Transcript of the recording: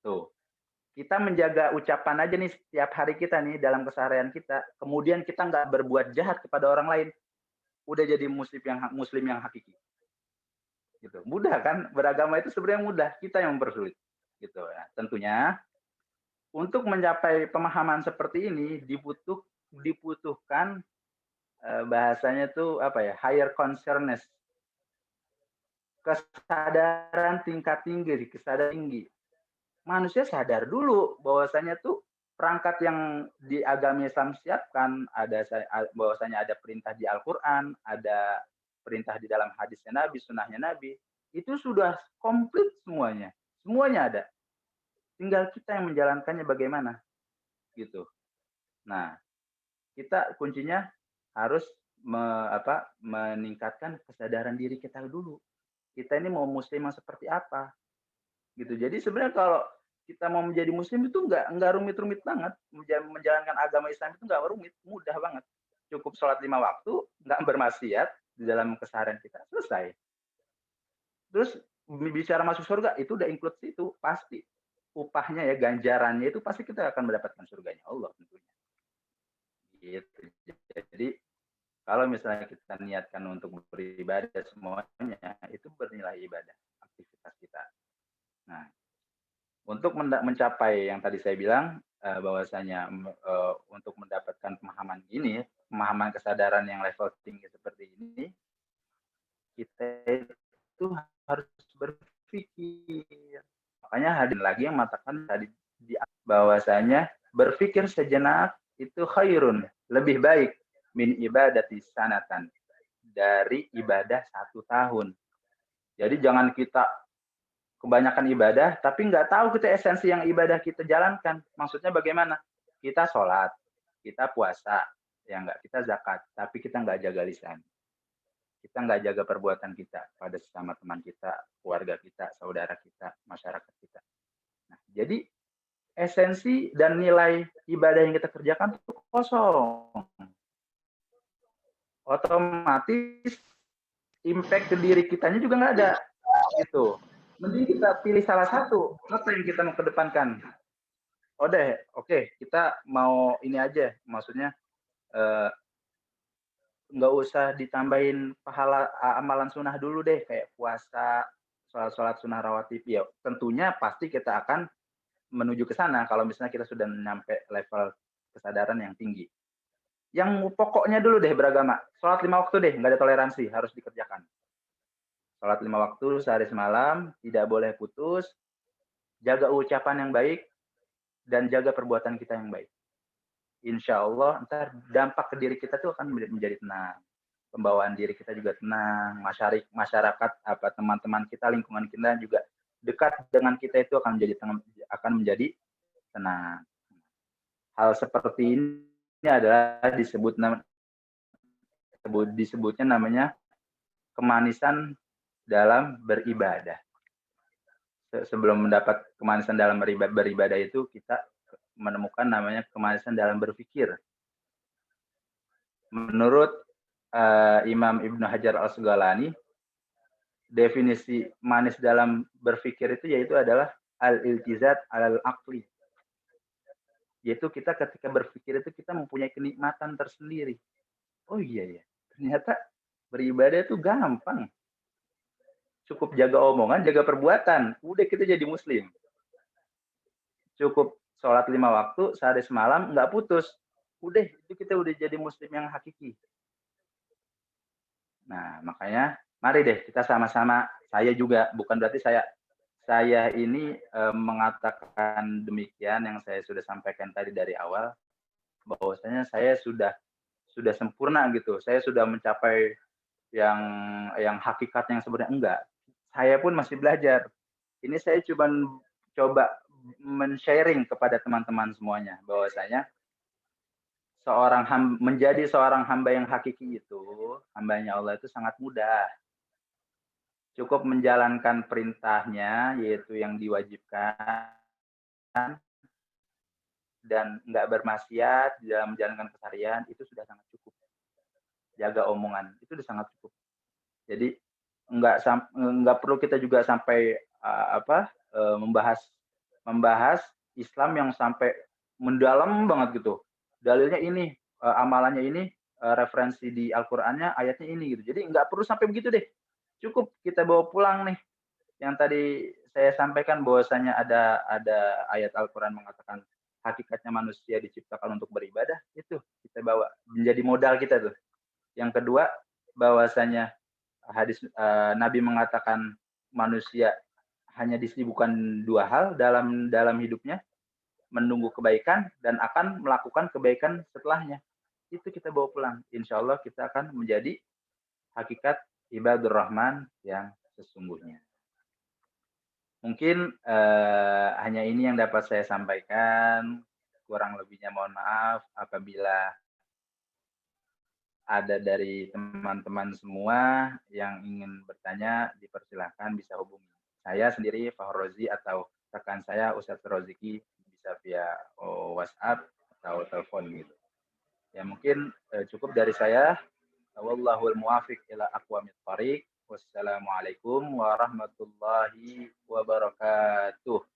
Tuh, kita menjaga ucapan aja nih setiap hari kita nih dalam keseharian kita, kemudian kita nggak berbuat jahat kepada orang lain, udah jadi muslim yang hakiki, gitu. Mudah kan? Beragama itu sebenarnya mudah, kita yang mempersulit, gitu ya. Tentunya untuk mencapai pemahaman seperti ini dibutuhkan, bahasanya tuh apa ya, higher consciousness, kesadaran tingkat tinggi, kesadaran tinggi. Manusia sadar dulu bahwasanya tuh perangkat yang di agama Islam siapkan, bahwasanya ada perintah di Al-Qur'an, ada perintah di dalam hadisnya Nabi, sunnahnya Nabi, itu sudah komplit semuanya. Semuanya ada. Tinggal kita yang menjalankannya bagaimana, gitu. Nah, kita kuncinya harus meningkatkan kesadaran diri kita dulu. Kita ini mau muslim yang seperti apa, gitu. Jadi sebenarnya kalau kita mau menjadi muslim itu nggak rumit-rumit banget. Menjalankan agama Islam itu nggak rumit, mudah banget. Cukup sholat 5 waktu, nggak bermaksiat di dalam keseharian kita, selesai. Terus bicara masuk surga, itu udah include situ, pasti. Upahnya ya, ganjarannya itu pasti kita akan mendapatkan surganya Allah tentunya. Gitu. Jadi kalau misalnya kita niatkan untuk beribadah semuanya, itu bernilai ibadah, aktivitas kita. Nah, untuk mencapai yang tadi saya bilang, bahwasanya untuk mendapatkan pemahaman ini, pemahaman kesadaran yang level tinggi seperti ini, kita itu harus berpikir. Makanya hadir lagi yang mengatakan tadi bahwasanya berpikir sejenak itu khairun, lebih baik min ibadati sanatan, dari ibadah 1 tahun. Jadi jangan kita kebanyakan ibadah, tapi nggak tahu kita esensi yang ibadah kita jalankan. Maksudnya bagaimana? Kita sholat, kita puasa, ya nggak, kita zakat, tapi kita nggak jaga lisan. Kita nggak jaga perbuatan kita pada sesama teman kita, keluarga kita, saudara kita, masyarakat kita. Nah, jadi esensi dan nilai ibadah yang kita kerjakan itu kosong. Otomatis impact ke diri kitanya juga nggak ada, gitu. Mending kita pilih salah satu, apa yang kita mau kedepankan. Oh deh, oke, kita mau ini aja, maksudnya nggak usah ditambahin pahala amalan sunnah dulu deh, kayak puasa, sholat-sholat sunnah rawatib. Ya, tentunya pasti kita akan menuju ke sana kalau misalnya kita sudah nyampe level kesadaran yang tinggi. Yang pokoknya dulu deh beragama, sholat 5 waktu deh, nggak ada toleransi, harus dikerjakan. Sholat 5 waktu sehari semalam, tidak boleh putus, jaga ucapan yang baik, dan jaga perbuatan kita yang baik. Insya Allah, ntar dampak ke diri kita tuh akan menjadi tenang. Pembawaan diri kita juga tenang, masyarakat, teman-teman kita, lingkungan kita juga dekat dengan kita itu akan menjadi tenang. Hal seperti ini adalah disebutnya namanya kemanisan dalam beribadah. Sebelum mendapat kemanisan dalam beribadah itu, kita menemukan namanya kemanisan dalam berpikir. Menurut Imam Ibnu Hajar Al-Asqalani, definisi manis dalam berpikir itu yaitu adalah al-iltizat al-aqli. Yaitu kita ketika berpikir itu kita mempunyai kenikmatan tersendiri. Oh iya ya, ternyata beribadah itu gampang. Cukup jaga omongan, jaga perbuatan, udah kita jadi muslim. Cukup sholat 5 waktu sehari semalam, nggak putus, udah itu kita udah jadi muslim yang hakiki. Nah, makanya mari deh kita sama-sama, saya juga bukan berarti saya ini mengatakan demikian yang saya sudah sampaikan tadi dari awal, bahwasanya saya sudah sempurna gitu. Saya sudah mencapai yang hakikat yang sebenarnya, enggak. Saya pun masih belajar. Ini saya coba men-sharing kepada teman-teman semuanya bahwasanya menjadi seorang hamba yang hakiki itu, hambanya Allah itu sangat mudah. Cukup menjalankan perintahnya, yaitu yang diwajibkan, dan nggak bermaksiat di dalam menjalankan keseharian, itu sudah sangat cukup. Jaga omongan, itu sudah sangat cukup. Jadi nggak perlu kita juga sampai membahas membahas Islam yang sampai mendalam banget gitu. Dalilnya ini, amalannya ini, referensi di Al-Qur'annya ayatnya ini gitu. Jadi nggak perlu sampai begitu deh. Cukup kita bawa pulang nih, yang tadi saya sampaikan bahwasanya ada ayat Al-Qur'an mengatakan hakikatnya manusia diciptakan untuk beribadah, itu kita bawa menjadi modal kita tuh. Yang kedua, bahwasanya Nabi mengatakan manusia hanya disibukkan 2 hal dalam hidupnya, menunggu kebaikan dan akan melakukan kebaikan setelahnya. Itu kita bawa pulang. Insya Allah kita akan menjadi hakikat ibadur rahman yang sesungguhnya. Mungkin hanya ini yang dapat saya sampaikan. Kurang lebihnya mohon maaf apabila ada dari teman-teman semua yang ingin bertanya, dipersilahkan bisa hubungi saya sendiri, Fahur Rozi, atau rekan saya, Ustadz Roziki, bisa via WhatsApp atau telepon gitu. Ya mungkin cukup dari saya. Wallahul muwafiq ila aqwamit thoriq. Wassalamualaikum warahmatullahi wabarakatuh.